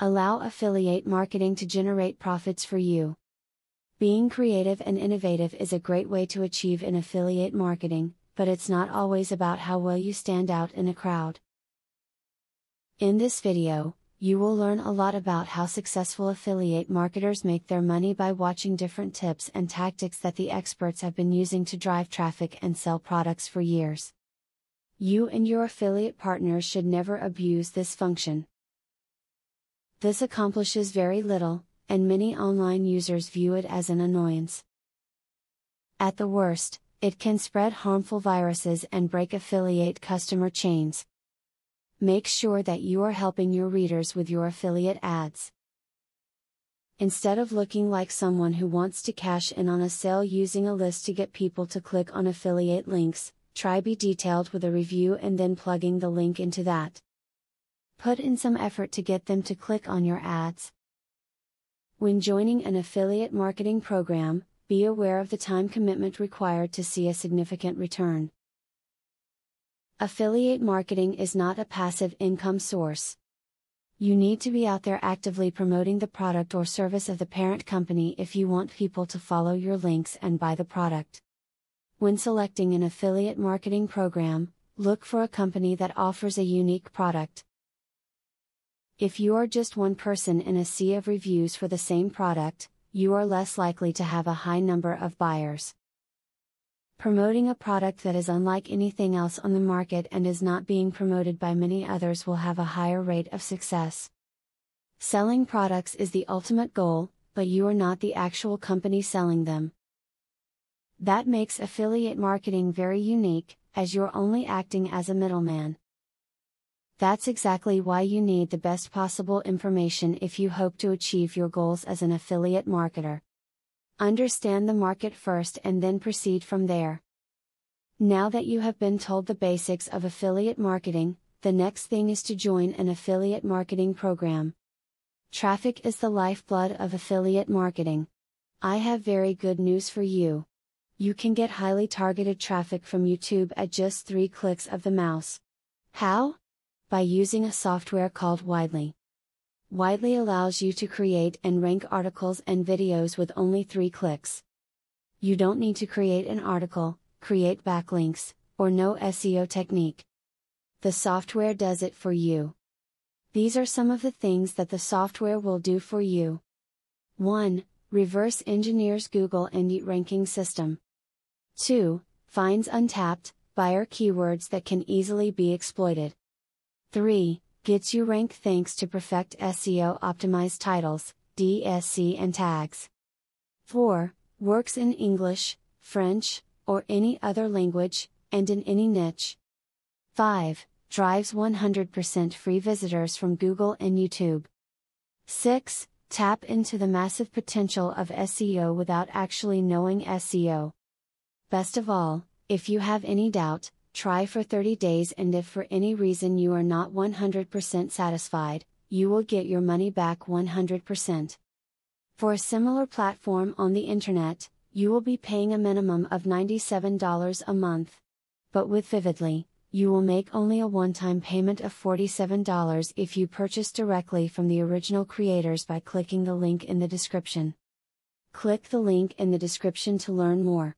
Allow affiliate marketing to generate profits for you. Being creative and innovative is a great way to achieve in affiliate marketing, but it's not always about how well you stand out in a crowd. In this video, you will learn a lot about how successful affiliate marketers make their money by watching different tips and tactics that the experts have been using to drive traffic and sell products for years. You and your affiliate partners should never abuse this function. This accomplishes very little, and many online users view it as an annoyance. At the worst, it can spread harmful viruses and break affiliate customer chains. Make sure that you are helping your readers with your affiliate ads. Instead of looking like someone who wants to cash in on a sale using a list to get people to click on affiliate links, try be detailed with a review and then plugging the link into that. Put in some effort to get them to click on your ads. When joining an affiliate marketing program, be aware of the time commitment required to see a significant return. Affiliate marketing is not a passive income source. You need to be out there actively promoting the product or service of the parent company if you want people to follow your links and buy the product. When selecting an affiliate marketing program, look for a company that offers a unique product. If you are just one person in a sea of reviews for the same product, you are less likely to have a high number of buyers. Promoting a product that is unlike anything else on the market and is not being promoted by many others will have a higher rate of success. Selling products is the ultimate goal, but you are not the actual company selling them. That makes affiliate marketing very unique, as you're only acting as a middleman. That's exactly why you need the best possible information if you hope to achieve your goals as an affiliate marketer. Understand the market first and then proceed from there. Now that you have been told the basics of affiliate marketing, the next thing is to join an affiliate marketing program. Traffic is the lifeblood of affiliate marketing. I have very good news for you. You can get highly targeted traffic from YouTube at just 3 clicks of the mouse. How? By using a software called Widely. Widely allows you to create and rank articles and videos with only 3 clicks. You don't need to create an article, create backlinks, or know SEO technique. The software does it for you. These are some of the things that the software will do for you. 1. Reverse engineers Google Indie ranking system. 2. Finds untapped, buyer keywords that can easily be exploited. 3. Gets you ranked thanks to Perfect SEO optimized titles, DSC and tags. 4. Works in English, French, or any other language, and in any niche. 5. Drives 100% free visitors from Google and YouTube. 6. Tap into the massive potential of SEO without actually knowing SEO. Best of all, if you have any doubt, try for 30 days and if for any reason you are not 100% satisfied, you will get your money back 100%. For a similar platform on the internet, you will be paying a minimum of $97 a month. But with Vividly, you will make only a one-time payment of $47 if you purchase directly from the original creators by clicking the link in the description. Click the link in the description to learn more.